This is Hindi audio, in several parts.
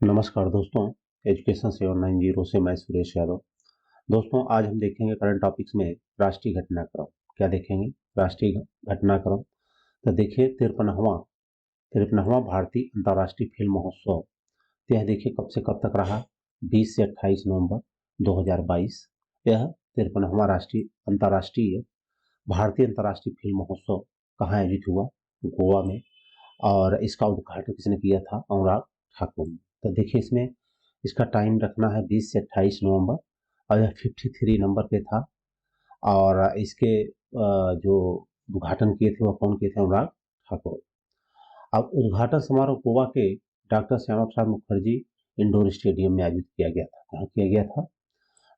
नमस्कार दोस्तों, एजुकेशन 790 से मैं सुरेश यादव। दोस्तों, आज हम देखेंगे करंट टॉपिक्स में राष्ट्रीय घटनाक्रम। क्या देखेंगे? राष्ट्रीय घटनाक्रम। तो देखिए, तिरपनवा भारतीय अंतर्राष्ट्रीय फिल्म महोत्सव। तो यह देखिए कब से कब तक रहा? 20 से 28 नवंबर 2022। यह 53वां राष्ट्रीय अंतर्राष्ट्रीय भारतीय अंतर्राष्ट्रीय फिल्म महोत्सव कहाँ आयोजित हुआ? गोवा में। और इसका उद्घाटन किसने किया था? अनुराग ठाकुर ने। तो देखिए, इसमें इसका टाइम रखना है 20 से 28 नवंबर और यह 53 नंबर पे था। और इसके जो उद्घाटन किए थे वो कौन किए थे? अनुराग ठाकुर। अब उद्घाटन समारोह गोवा के doctor Shyama Prasad Mukherjee indoor stadium में आयोजित किया गया था। कहाँ किया गया था?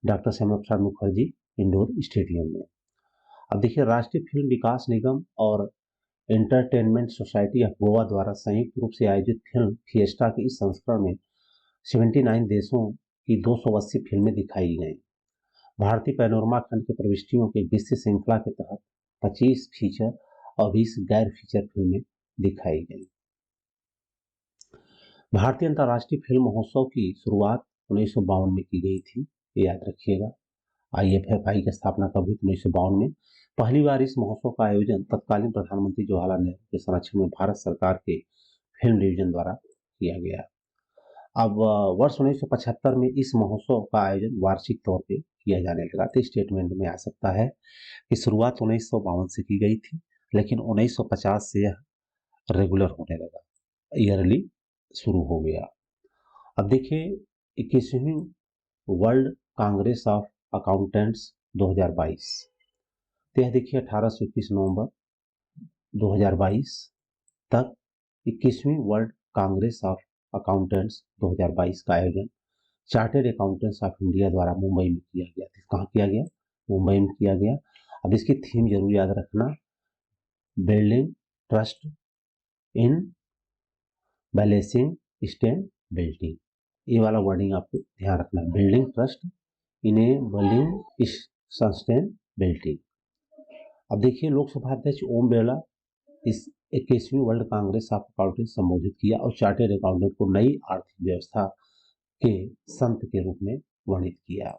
Doctor Shyama Prasad Mukherjee indoor stadium में। अब देखिए, राष्ट्रीय फिल्म विकास निगम और एंटरटेनमेंट सोसाइटी ऑफ गोवा द्वारा संयुक्त रूप से आयोजित फिल्म फिएस्टा के इस संस्करण में 79 देशों की 280 फिल्में दिखाई गईं। भारतीय पैनोरमा खंड के प्रविष्टियों की विस्तृत श्रृंखला के तहत 25 फीचर और 20 गैर फीचर फिल्में दिखाई गईं। भारतीय अंतर्राष्ट्रीय फिल्म महोत्सव की शुरुआत 1952 में की गई थी, ये याद रखिएगा। IFFI की स्थापना कब हुई? 1952 में। पहली बार इस महोत्सव का आयोजन तत्कालीन प्रधानमंत्री जवाहरलाल नेहरू के संरक्षण में भारत सरकार के फिल्म डिवीजन द्वारा किया गया। अब वर्ष 1975 में इस महोत्सव का आयोजन वार्षिक तौर पे किया जाने लगा। तो स्टेटमेंट में आ सकता है कि शुरुआत 1952 से की गई थी, लेकिन 1950 से यह रेगुलर होने लगा, ईयरली शुरू हो गया। अब देखिए, 21वीं वर्ल्ड कांग्रेस ऑफ अकाउंटेंट्स 2022। तो यह देखिए 18 से 21 नवंबर 2022 तक 21वीं वर्ल्ड कांग्रेस ऑफ अकाउंटेंट्स 2022 का आयोजन चार्टेड अकाउंटेंट्स ऑफ इंडिया द्वारा मुंबई में किया गया था। कहाँ किया गया? मुंबई में किया गया। अब इसकी थीम जरूर याद रखना, building trust in balancing stability. ये वाला वर्डिंग आपको ध्यान रखना, बिल्डिंग ट्रस्ट इनेबलिंग सस्टेनेबिलिटी। अब देखिए, लोकसभा अध्यक्ष ओम बिरला इस 21वीं वर्ल्ड कांग्रेस ऑफ अकाउंटेंट संबोधित किया और चार्टेड अकाउंटेंट को नई आर्थिक व्यवस्था के संत के रूप में वर्णित किया।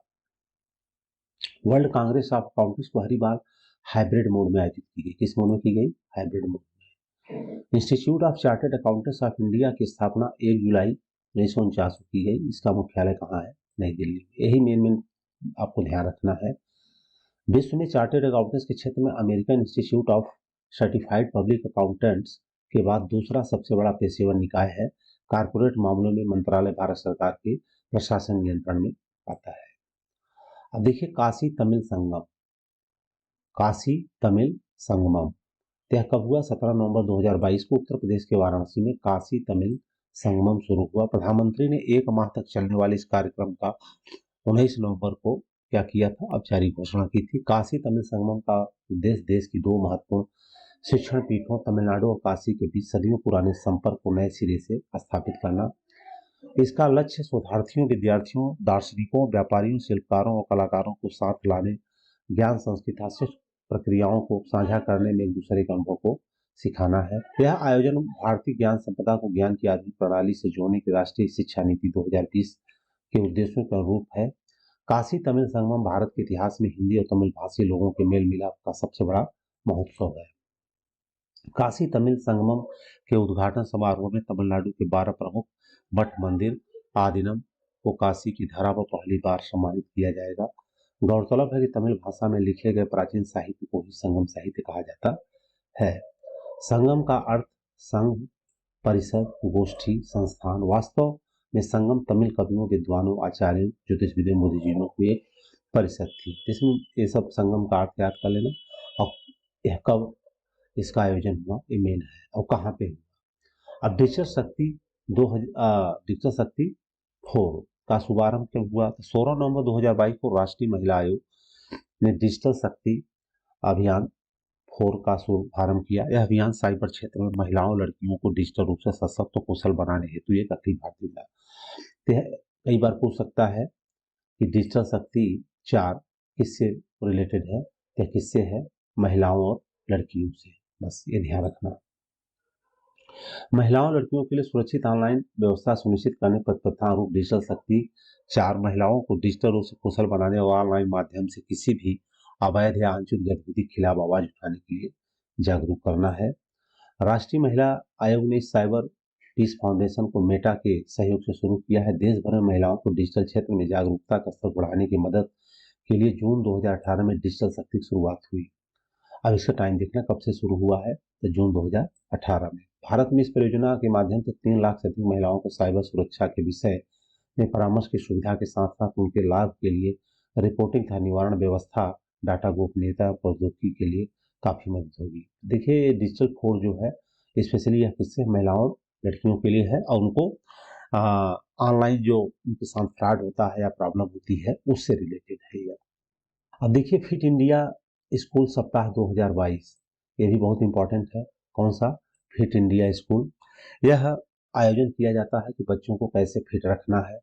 वर्ल्ड कांग्रेस ऑफ अकाउंटेंट्स पहली बार हाइब्रिड मोड में आयोजित की गई। किस मोड में की गई? हाइब्रिड मोड में। Institute of chartered accountants of India की स्थापना 1 जुलाई 1949 को की गई। इसका मुख्यालय कहाँ है? नई दिल्ली में। यही मेन आपको ध्यान रखना है। विश्व में चार्टर्ड अकाउंटेंट्स के क्षेत्र में American institute of certified public accountants के बाद दूसरा सबसे बड़ा पेशेवर निकाय है। कारपोरेट मामलों में मंत्रालय भारत सरकार के प्रशासन नियंत्रण में आता है। अब देखिए, काशी तमिल संगम। काशी तमिल संगमम यह कब हुआ? 17 नवंबर 2022 को उत्तर प्रदेश के वाराणसी में काशी तमिल संगमम शुरू हुआ। प्रधानमंत्री ने 1 माह तक चलने वाले इस कार्यक्रम का 19 नवंबर को क्या किया था? औपचारिक घोषणा की थी। काशी तमिल संगमम का उद्देश्य देश की 2 महत्वपूर्ण शिक्षण पीठों तमिलनाडु और काशी के बीच सदियों पुराने संपर्क को नए सिरे से स्थापित करना। इसका लक्ष्य शोधार्थियों, विद्यार्थियों, दार्शनिकों, व्यापारियों, शिल्पकारों और कलाकारों को साथ लाने, ज्ञान संस्कृति से प्रक्रियाओं को साझा करने में एक दूसरे के अनुभव को सिखाना है। यह आयोजन भारतीय ज्ञान संपदा को ज्ञान की आधुनिक प्रणाली से जोड़ने की राष्ट्रीय शिक्षा नीति 2020 के उद्देश्यों के अनुरूप है। काशी तमिल संगमम भारत के इतिहास में हिंदी और तमिल भाषी लोगों के मेल मिलाप का सबसे बड़ा महोत्सव है। काशी तमिल संगमम के उद्घाटन समारोह में तमिलनाडु के 12 प्रमुख मठ मंदिर आदीनम को काशी की धरा पर पहली बार सम्मानित किया जाएगा। गौरतलब है कि तमिल भाषा में लिखे गए प्राचीन साहित्य को ही संगम साहित्य कहा जाता है। संगम का अर्थ संघ, परिषद, गोष्ठी, संस्थान। वास्तव में संगम तमिल कवियों, विद्वानों, आचार्यों, ज्योतिषविदों, बुद्धिजीवियों की एक परिषद थी। इसमें ये सब संगम का अर्थ याद कर लेना। और यह कब इसका आयोजन हुआ, ये मेन है, और कहाँ पे हुआ। अब डिजिटल शक्ति 4 का शुभारंभ कब हुआ? 16 नवंबर 2022 को राष्ट्रीय महिला आयोग ने डिजिटल शक्ति अभियान 4 का शुभारंभ किया। यह अभियान साइबर क्षेत्र में महिलाओं, लड़कियों को डिजिटल रूप से सशक्त और कुशल बनाने हेतु एक अखिल भारतीय था। कई बार पूछ सकता है कि डिजिटल शक्ति 4 किससे रिलेटेड है? या किससे है? महिलाओं और लड़कियों से। बस ये ध्यान रखना। महिलाओं और लड़कियों के लिए सुरक्षित ऑनलाइन व्यवस्था सुनिश्चित करने पर प्रथानुरूप डिजिटल शक्ति 4 महिलाओं को डिजिटल रूप से कुशल बनाने और ऑनलाइन माध्यम से किसी भी अवैध या अनुचित गतिविधि के खिलाफ आवाज उठाने के लिए जागरूक करना है। राष्ट्रीय महिला आयोग ने साइबर पीस फाउंडेशन को मेटा के सहयोग से शुरू किया है। देश भर में महिलाओं को डिजिटल क्षेत्र में जागरूकता का स्तर बढ़ाने की मदद के लिए जून 2018 में डिजिटल शक्ति की शुरुआत हुई। अब इसका टाइम देखना कब से शुरू हुआ है, तो जून 2018 में। भारत में इस परियोजना के माध्यम से 3 लाख से अधिक महिलाओं को साइबर सुरक्षा के विषय में परामर्श की सुविधा के साथ साथ उनके लाभ के लिए रिपोर्टिंग तथा निवारण व्यवस्था, डाटा गोपनीयता और प्रौद्योगिकी के लिए काफी मदद होगी। देखिए डिजिटल कोड जो है स्पेशली यह किससे महिलाओं लड़कियों के लिए है और उनको ऑनलाइन जो उनके साथ फ्रॉड होता है या प्रॉब्लम होती है उससे रिलेटेड है यह। अब देखिए फिट इंडिया स्कूल सप्ताह 2022 ये भी बहुत इंपॉर्टेंट है। कौन सा? Fit India school. यह आयोजन किया जाता है कि बच्चों को कैसे फिट रखना है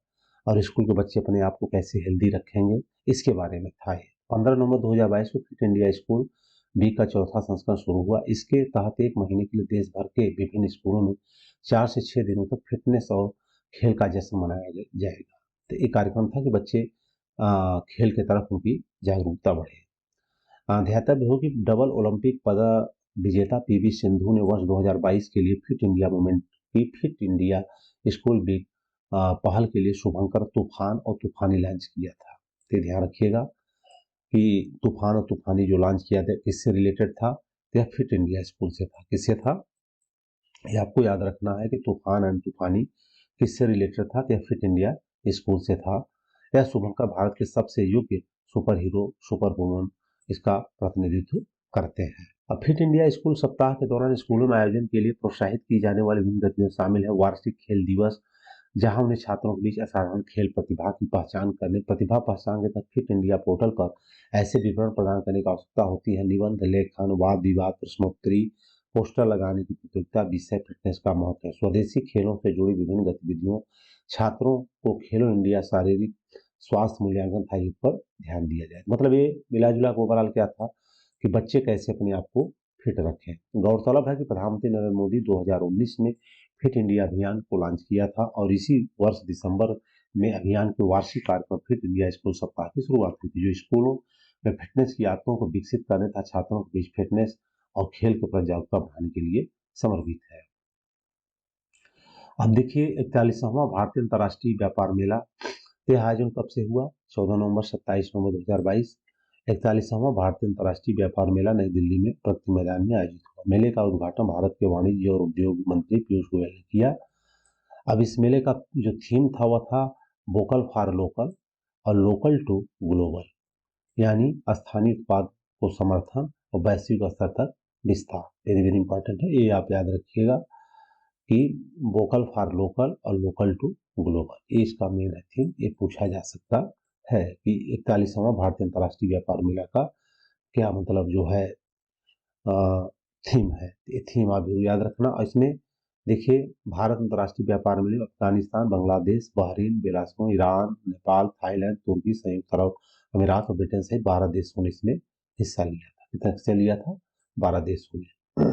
और स्कूल के बच्चे अपने आप को कैसे हेल्दी रखेंगे, इसके बारे में था ये। 15 नवंबर 2022 को फिट इंडिया स्कूल वीक का चौथा संस्करण शुरू हुआ। इसके तहत 1 महीने के लिए देश भर के विभिन्न स्कूलों में 4 से 6 दिनों तक फिटनेस और खेल का जश्न मनाया जाएगा। तो ये कार्यक्रम था कि बच्चे खेल की तरफ उनकी जागरूकता बढ़े। ध्यातव्य हो कि डबल ओलंपिक पदक विजेता पीवी सिंधु ने वर्ष 2022 के लिए फिट इंडिया मूवमेंट की फिट इंडिया स्कूल वीक पहल के लिए शुभंकर तूफान और तूफानी लॉन्च किया था। तो ध्यान रखिएगा कि तूफान और तूफानी जो लॉन्च किया था किससे रिलेटेड था? यह फिट इंडिया स्कूल से था। किससे था? ये आपको याद रखना है कि तूफान एंड तूफानी किससे रिलेटेड था? यह फिट इंडिया स्कूल से था। यह शुभंकर भारत के सबसे योग्य सुपर हीरो सुपर वुमन इसका प्रतिनिधित्व करते हैं। अब फिट इंडिया स्कूल सप्ताह के दौरान स्कूलों में आयोजन के लिए प्रोत्साहित की जाने वाली विभिन्न गतिविधियां शामिल है। वार्षिक खेल दिवस, जहां उन्हें छात्रों के बीच असाधारण खेल प्रतिभा की पहचान करने, प्रतिभा पहचान के तहत फिट इंडिया पोर्टल पर ऐसे विवरण प्रदान करने की आवश्यकता होती है। निबंध लेखन, वाद विवाद, प्रश्नोत्तरी, पोस्टर लगाने की प्रतियोगिता, विषय फिटनेस का महत्व है। स्वदेशी खेलों से जुड़ी विभिन्न गतिविधियों, छात्रों को खेलो इंडिया शारीरिक स्वास्थ्य मूल्यांकन था पर ध्यान दिया जाए। मतलब ये मिला जुला ओवरऑल क्या था कि बच्चे कैसे अपने आप को फिट रखें। गौरतलब है कि प्रधानमंत्री नरेंद्र मोदी 2019 में फिट इंडिया अभियान को लॉन्च किया था और इसी वर्ष दिसंबर में अभियान के वार्षिक कार्यक्रम फिट इंडिया स्कूल सप्ताह की शुरुआत हुई थी, जो स्कूलों में फिटनेस की आदतों को विकसित करने तथा छात्रों के बीच फिटनेस और खेल के प्रति जागरूकता बढ़ाने के लिए समर्पित है। अब देखिए 41वां भारतीय अंतर्राष्ट्रीय व्यापार मेला यह आयोजन कब से हुआ? 14 नवंबर 27 नवंबर 2022। 41वां भारतीय अंतर्राष्ट्रीय व्यापार मेला नई दिल्ली में प्रगति मैदान में आयोजित हुआ। मेले का उद्घाटन भारत के वाणिज्य और उद्योग मंत्री पीयूष गोयल ने किया। अब इस मेले का जो थीम था वह था वोकल फॉर लोकल और लोकल टू ग्लोबल, यानी स्थानीय उत्पाद को समर्थन और वैश्विक स्तर तक विस्तार। वेरी वेरी इंपॉर्टेंट है, ये आप याद रखिएगा कि वोकल फॉर लोकल और लोकल टू ग्लोबल, ये इसका मेन थीम। ये पूछा जा सकता है कि 41वां भारतीय अंतर्राष्ट्रीय व्यापार मेला का क्या मतलब जो है थीम है। ये थीम आप जरूर याद रखना। और इसमें देखिए भारत अंतर्राष्ट्रीय व्यापार मेले में Afghanistan, Bangladesh, Bahrain, Belarus, Iran, Nepal, Thailand, तुर्की, संयुक्त अरब अमीरात और ब्रिटेन सहित 12 देशों ने इसमें हिस्सा लिया था। कितना हिस्सा लिया था? 12 देशों ने।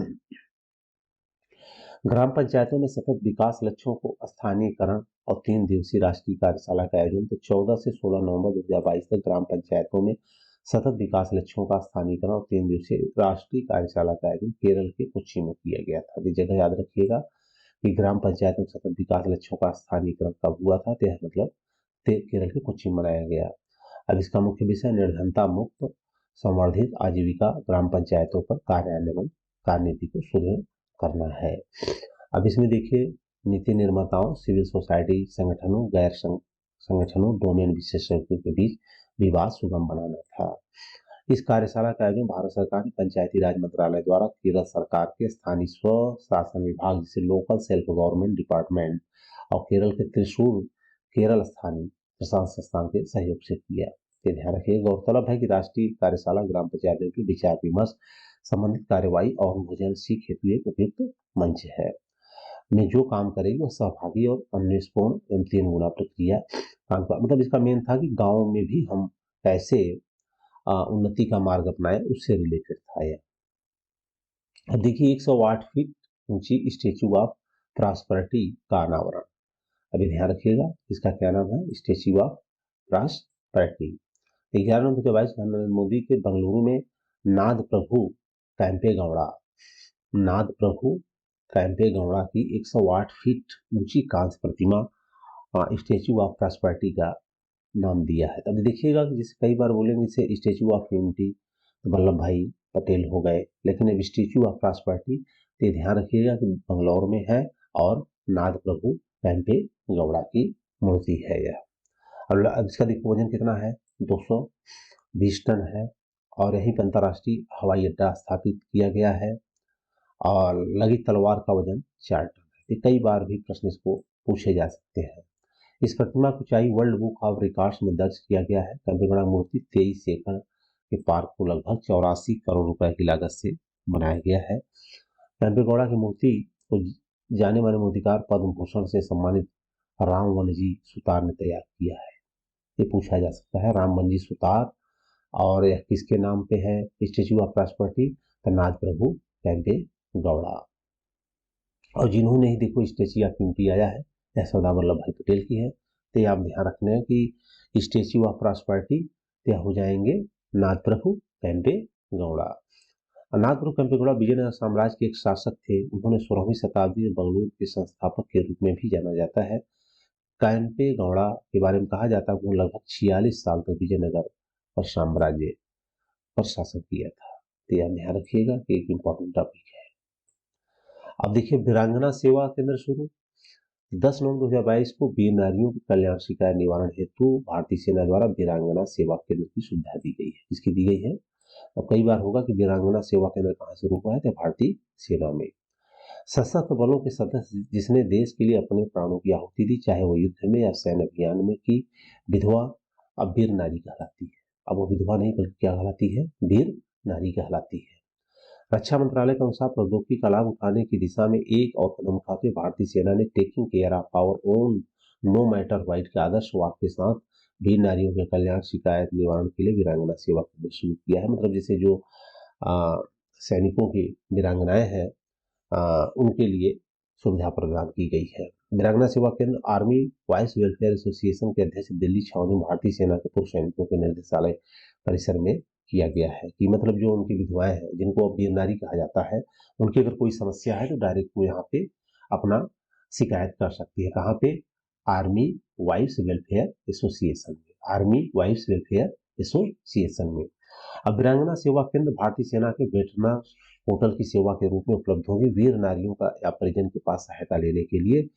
ग्राम पंचायतों में सतत विकास लक्ष्यों को स्थानीयकरण और 3 दिवसीय राष्ट्रीय कार्यशाला का आयोजन। तो 14 से 16 नवंबर 2022 तक ग्राम पंचायतों में सतत विकास लक्ष्यों का स्थानीयकरण और 3 दिवसीय राष्ट्रीय कार्यशाला का आयोजन केरल के कोच्चि में किया गया था। ये जगह याद रखिएगा कि ग्राम पंचायत में सतत विकास लक्ष्यों का स्थानीयकरण कब हुआ था? तो यह मतलब केरल के कोच्चि में मनाया गया। अब इसका मुख्य विषय निर्धनता मुक्त संवर्धित आजीविका ग्राम पंचायतों पर कार्यान्वयन कार्यनीति को सुदृढ़ करना है। अब इसमें देखिए नीति निर्माताओं, सिविल सोसाइटी संगठनों, गैर संगठनों, डोमेन विशेषज्ञों के बीच विवाद सुगम बनाना था। इस कार्यशाला का आयोजन भारत सरकार के पंचायती राज मंत्रालय द्वारा केरल सरकार के स्थानीय स्व शासन विभाग जिसे लोकल सेल्फ गवर्नमेंट डिपार्टमेंट और केरल के त्रिशूर केरल स्थानीय प्रशासन संस्थान के सहयोग से किया। ये ध्यान रखिए। गौरतलब है कि राष्ट्रीय कार्यशाला ग्राम पंचायतों के विचार विमर्श, संबंधित कार्यवाही और अनुभवजन सीख हेतु एक उपयुक्त मंच है। में जो काम करेगी वो सहभागी और अन्वेषपूर्ण एवं 3 गुना प्रक्रिया काम का मतलब इसका मेन था कि गाँव में भी हम कैसे उन्नति का मार्ग अपनाए, उससे रिलेटेड था यह। अब देखिए 108 फीट ऊंची स्टेच्यू ऑफ प्रॉस्पेरिटी का अनावरण। अभी ध्यान रखिएगा, इसका क्या नाम है, स्टेच्यू ऑफ प्रॉस्पेरिटी। 11 नवंबर 2022 नरेंद्र मोदी के बेंगलुरु में नाद प्रभु कैंपेगौड़ा की 108 फीट ऊंची कांस्य प्रतिमा स्टेच्यू ऑफ प्रॉस्पेरिटी का नाम दिया है। तब देखिएगा कि जैसे कई बार बोलेंगे इसे स्टेच्यू ऑफ यूनिटी तो वल्लभ भाई पटेल हो गए, लेकिन अब स्टेच्यू ऑफ प्रॉस्पेरिटी तो ध्यान रखिएगा कि बंगलौर में है और नाद प्रभु कैंपे गौड़ा की मूर्ति है यह। अब इसका देखो वजन कितना है, 220 टन है और यहीं पर अंतर्राष्ट्रीय हवाई अड्डा स्थापित किया गया है और लगी तलवार का वजन 4 टन है। कई बार भी प्रश्न इसको पूछे जा सकते हैं। इस प्रतिमा की ऊंचाई वर्ल्ड बुक ऑफ रिकॉर्ड्स में दर्ज किया गया है। कैंपेगौड़ा मूर्ति 23 एकड़ के पार्क को लगभग 84 करोड़ रुपए की लागत से बनाया गया है। कैंपेगौड़ा की मूर्ति को जाने माने मूर्तिकार पद्म भूषण से सम्मानित राम वनजी सुतार ने तैयार किया है। ये पूछा जा सकता है, राम वनजी सुतार, और यह किसके नाम पे है स्टेच्यू ऑफ प्रॉस्पेरिटी, तो नाद प्रभु कैंपे गौड़ा। और जिन्होंने ही देखो स्टेच्यू ऑफ यूनिटी आया है, यह सरदार वल्लभ भाई पटेल की है। तो आप ध्यान रखना है कि स्टेच्यू ऑफ प्रॉस्पेरिटी क्या हो जाएंगे, नाद प्रभु कैंपे गौड़ा। नाद प्रभु कैंपे गौड़ा विजयनगर साम्राज्य के एक शासक थे। उन्होंने 16वीं शताब्दी में बेंगलुरु के संस्थापक के रूप में भी जाना जाता है। कैंपे गौड़ा के बारे में कहा जाता है कि वो लगभग 46 साल तक विजयनगर पर साम्राज्य पर शासन किया था। तो आप ध्यान रखिएगा कि एक इंपॉर्टेंट टॉपिक है। अब देखिए वीरांगना सेवा केंद्र शुरू। 10 नवंबर 2022 को वीर नारियों की कल्याण शिकायत निवारण हेतु भारतीय सेना द्वारा वीरांगना सेवा केंद्र की सुविधा दी गई है। इसकी दी गई है। अब कई बार होगा कि वीरांगना सेवा केंद्र कहाँ शुरू हुआ है, तो भारतीय सेना में। सशस्त्र बलों के सदस्य जिसने देश के लिए अपने प्राणों की आहुति दी, चाहे वो युद्ध में या सैन्य अभियान में, की विधवा अब वीर नारी कहलाती है। अब वो विधवा नहीं बल्कि क्या कहलाती है, वीर नारी कहलाती है। रक्षा मंत्रालय के अनुसार प्रौद्योगिकी का लाभ उठाने की दिशा में एक और कदम उठाते हुए भारतीय सेना ने taking care of our own no matter what के आदर्श वाक्य के साथ वीर नारियों के कल्याण शिकायत निवारण के लिए वीरांगना सेवा केंद्र शुरू किया है। मतलब जैसे जो सैनिकों की वीरांगनाएं हैं उनके लिए सुविधा प्रदान की गई है। वीरांगना सेवा केंद्र आर्मी वाइस वेलफेयर एसोसिएशन के अध्यक्ष दिल्ली छावनी भारतीय सेना के पूर्व सैनिकों के निर्देशालय परिसर में किया गया है। कि मतलब जो उनकी विधवाएं हैं जिनको अब वीर नारी कहा जाता है, उनकी अगर कोई समस्या है तो डायरेक्ट वो यहाँ पे अपना शिकायत कर सकती है। कहाँ पे, आर्मी वाइफ्स वेलफेयर एसोसिएशन में, आर्मी वाइफ्स वेलफेयर एसोसिएशन में। अब वीरांगना सेवा केंद्र भारतीय सेना के वेटरनर पोर्टल की सेवा के रूप में उपलब्ध होगी। वीर नारियों का या परिजन के पास सहायता लेने के लिए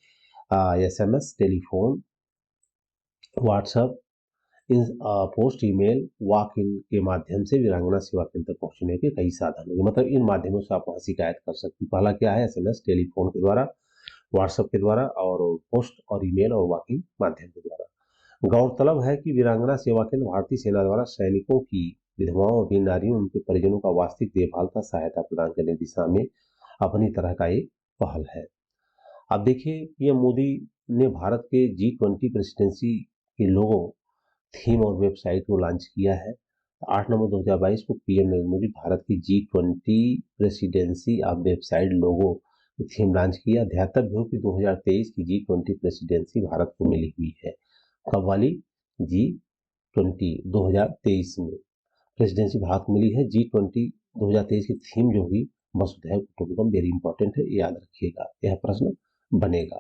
SMS, telephone, WhatsApp, post, email, walk in के माध्यम से वीरांगना सेवा केंद्र तक पहुंचने के कई साधन होंगे। मतलब इन माध्यमों से आप वहां शिकायत कर सकते हैं। पहला क्या है, SMS, टेलीफोन के द्वारा, व्हाट्सएप के द्वारा और पोस्ट और ईमेल और वॉक इन माध्यम के द्वारा। गौरतलब है कि वीरांगना सेवा केंद्र भारतीय सेना द्वारा सैनिकों की विधवाओं और वीर नारियों उनके परिजनों का वास्तविक देखभाल का सहायता प्रदान करने की दिशा में अपनी तरह का एक पहल है। अब देखिए, ये मोदी ने भारत के G20 प्रेसिडेंसी के लोगों थीम और वेबसाइट को लॉन्च किया है। 8 नवंबर 2022 को पीएम नरेंद्र मोदी भारत की G20 presidency of website logo theme launch किया। ध्यातव्य हो कि 2023 की G20 प्रेसिडेंसी भारत को मिली हुई है। कब वाली, G20 2023 में प्रेसिडेंसी भारत को मिली है। G20 2023 की थीम जो हुई वसुधैव कुटुंबकम, वेरी इंपॉर्टेंट है, याद रखिएगा, यह प्रश्न बनेगा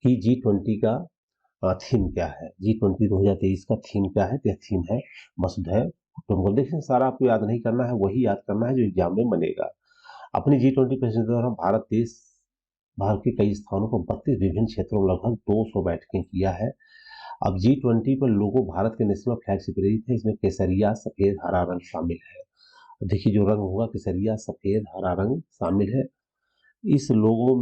कि G20 का थीम क्या है। G20 2023 का थीम क्या है, यह थीम है वसुधैव कुटुंबकम। देखिए सारा आपको याद नहीं करना है, वही याद करना है जो एग्जाम में बनेगा। अपनी G20 प्रेसिडेंसी द्वारा भारत के कई स्थानों पर 32 विभिन्न क्षेत्रों में लगभग 200 बैठकें किया है। अब G20 पर लोगो भारत के नेशनल फ्लैग से प्रेरित है। इसमें केसरिया, सफेद, हरा रंग शामिल है। देखिए जो रंग होगा केसरिया, सफेद, हरा रंग शामिल है। इस लोगो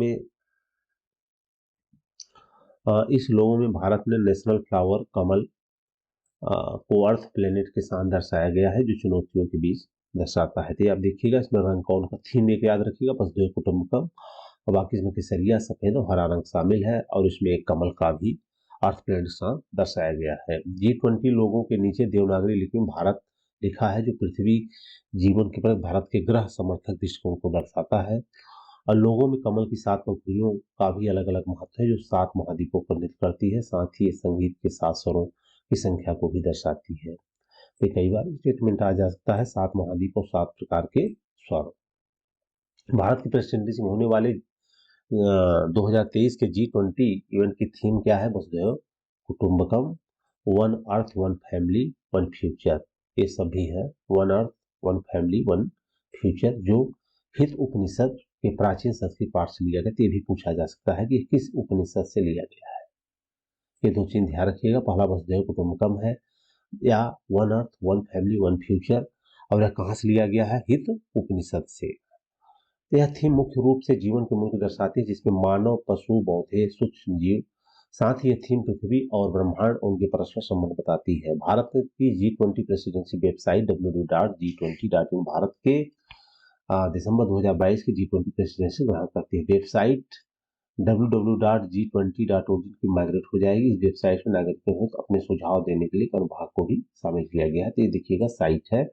में भारत में नेशनल फ्लावर कमल को अर्थ प्लेनेट के साथ दर्शाया गया है, जो चुनौतियों के बीच दर्शाता है। तो आप देखिएगा इसमें रंग कौन का, थीम एक याद रखिएगा वसुधैव कुटुंबकम, और बाकी इसमें केसरिया, सफेद और हरा रंग शामिल है, और इसमें एक कमल का भी अर्थ प्लेनेट के साथ दर्शाया गया है। G20 लोगों के नीचे देवनागरी लिपि में भारत लिखा है, जो पृथ्वी जीवन के प्रति भारत के ग्रह समर्थक दृष्टिकोण को दर्शाता है। और लोगों में कमल की 7 पंखुड़ियों का भी अलग अलग महत्व है जो 7 महाद्वीपों को नृत्य करती है। साथ ही ये संगीत के 7 स्वरों की संख्या को भी दर्शाती है। तो कई बार स्टेटमेंट आ जा सकता है 7 महाद्वीप और 7 प्रकार के स्वर। भारत की प्रेसिडेंसी में होने वाले 2023 के G20 इवेंट की थीम क्या है? वसुधैव कुटुंबकम, one earth one family one future, ये सभी है। One earth one family one future जो हित उपनिषद के प्राचीन संस्कृत पाठ से लिया गया। तो ये भी पूछा जा सकता है कि किस उपनिषद से लिया गया है। ये 2 चीज ध्यान रखिएगा। पहला वसुधैव कुटुंबकम है या one earth one family one future, और यह कहाँ से लिया गया है? हित उपनिषद से। यह थीम मुख्य रूप से जीवन के मूल को दर्शाती है जिसमें मानव, पशु, पौधे, सूक्ष्म जीव, साथ ही यह थीम पृथ्वी और ब्रह्मांड और उनके परस्पर संबंध बताती है। भारत की G20 presidency website www.g20.in Bharat के दिसंबर 2022 की G20 प्रेसिडेंसी ग्रहण करती है। वेबसाइट www.g20.in की माइग्रेट हो जाएगी। इस वेबसाइट में नागरिकों को अपने सुझाव देने के लिए अनुभाग को भी शामिल किया गया है। तो ये देखिएगा साइट है।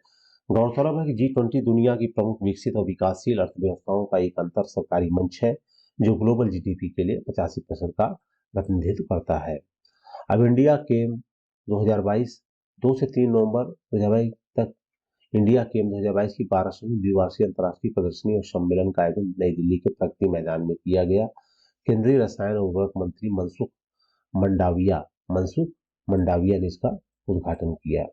गौरतलब है कि G20 दुनिया की प्रमुख विकसित और विकासशील अर्थव्यवस्थाओं का एक अंतर सरकारी मंच है जो ग्लोबल GDP के लिए 85% का प्रतिनिधित्व करता है। अब इंडिया केम 2022 2 से 3 नवंबर 2022 तक इंडिया केम 2022 की 12वीं द्विवार्षिक अंतर्राष्ट्रीय प्रदर्शनी और सम्मेलन का आयोजन नई दिल्ली के प्रगति मैदान में किया गया। केंद्रीय रसायन और उर्वरक मंत्री मनसुख मंडाविया ने इसका उद्घाटन किया।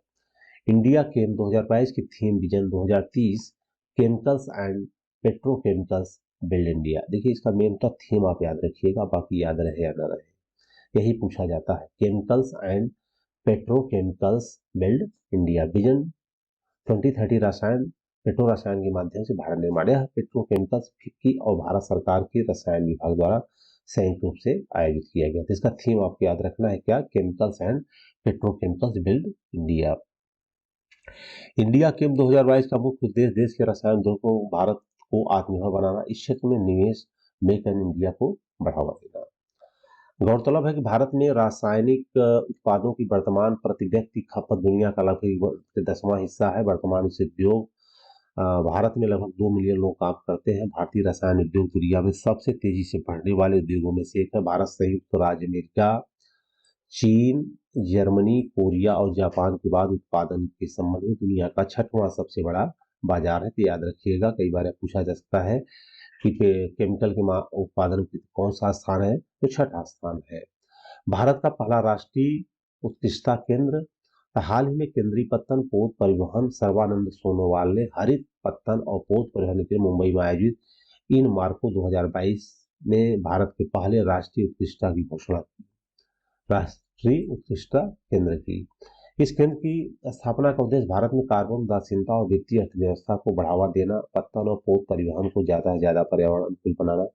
इंडिया केम 2022 की theme vision 2030 chemicals and petrochemicals build India. देखिए इसका मेन तो थीम आप याद रखिएगा, बाकी याद रहे या न रहे यही पूछा जाता है। Chemicals and petrochemicals build India vision 2030 रसायन पेट्रो रसायन के माध्यम से भारत निर्माण। यह पेट्रोकेमिकल्स फिक्की और भारत सरकार के रसायन विभाग द्वारा संयुक्त रूप से आयोजित किया गया। तो इसका थीम आपको याद रखना है क्या? Chemicals and petrochemicals build India. India Chem 2022 का मुख्य उद्देश्य देश के रसायन उद्योग को भारत को आत्मनिर्भर बनाना, इस क्षेत्र में निवेश, मेक इन इंडिया को बढ़ावा देना। गौरतलब है कि भारत में रासायनिक उत्पादों की वर्तमान प्रति व्यक्ति खपत दुनिया का लगभग 10वां हिस्सा है। वर्तमान इस उद्योग भारत में लगभग 2 मिलियन लोग काम करते हैं। भारतीय रसायन उद्योग दुनिया में सबसे तेजी से बढ़ने वाले उद्योगों में से एक है। भारत संयुक्त राज्य अमेरिका, चीन, जर्मनी, कोरिया और जापान के बाद उत्पादन के संबंध में दुनिया का 6वां सबसे बड़ा बाजार है। तो याद रखिएगा, कई बार पूछा जा सकता है कि केमिकल के उत्पादन में कौन सा स्थान है? तो 6वां स्थान है। भारत का पहला राष्ट्रीय उत्कृष्टता केंद्र हाल ही में केंद्रीय पत्तन पोत परिवहन सर्बानंद सोनोवाल ने हरित पत्तन और पोत परिवहन के मुंबई में आयोजित इन मार्को 2022 में भारत के पहले राष्ट्रीय उत्कृष्टता की घोषणा की। राष्ट्रीय उत्कृष्टता केंद्र की इस केंद्र की स्थापना का उद्देश्य भारत में कार्बन उदासीनता और वित्तीय अर्थव्यवस्था को बढ़ावा देना, पत्तन और पोत परिवहन को ज्यादा से ज्यादा पर्यावरण अनुकूल बनाना।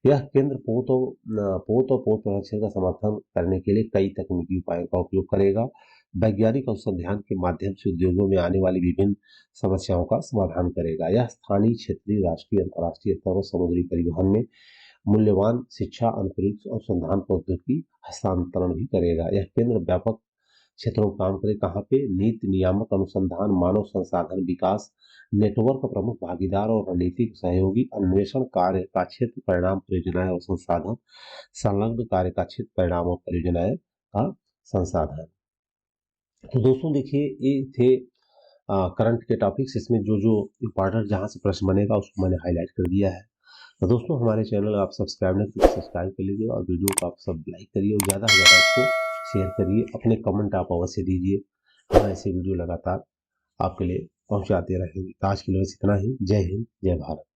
यह केंद्र पोत और पोत परिवहन का समर्थन करने के लिए कई तकनीकी उपायों का उपयोग करेगा। वैज्ञानिक अनुसंधान के माध्यम से उद्योगों में आने वाली विभिन्न समस्याओं का समाधान करेगा। यह स्थानीय, क्षेत्रीय, राष्ट्रीय, अंतर्राष्ट्रीय स्तर पर समुद्री परिवहन में मूल्यवान शिक्षा, अंतरिक्ष और अनुसंधान प्रौद्योगिकी हस्तांतरण भी करेगा। यह केंद्र व्यापक क्षेत्रों में काम करे। कहाँ पे? नीति नियामक अनुसंधान, मानव संसाधन विकास नेटवर्क, प्रमुख भागीदार और रणनीतिक सहयोगी, अन्वेषण कार्य का क्षेत्र, परिणाम, परियोजनाएं और संसाधन, संलग्न कार्य का क्षेत्र, परिणाम और परियोजनाएं का संसाधन। तो दोस्तों देखिए, ये थे करंट के टॉपिक्स। इसमें जो जो इम्पोर्टेंट जहाँ से प्रश्न बनेगा उसको मैंने हाईलाइट कर दिया है। तो दोस्तों हमारे चैनल आप सब्सक्राइब नहीं तो सब्सक्राइब कर लीजिए और वीडियो को आप सब लाइक करिए और ज़्यादा से ज़्यादा इसको शेयर करिए। अपने कमेंट आप अवश्य दीजिए। हम ऐसे वीडियो लगातार आपके लिए पहुंचाते रहेंगे। आज के लिए बस इतना ही। जय हिंद, जय भारत।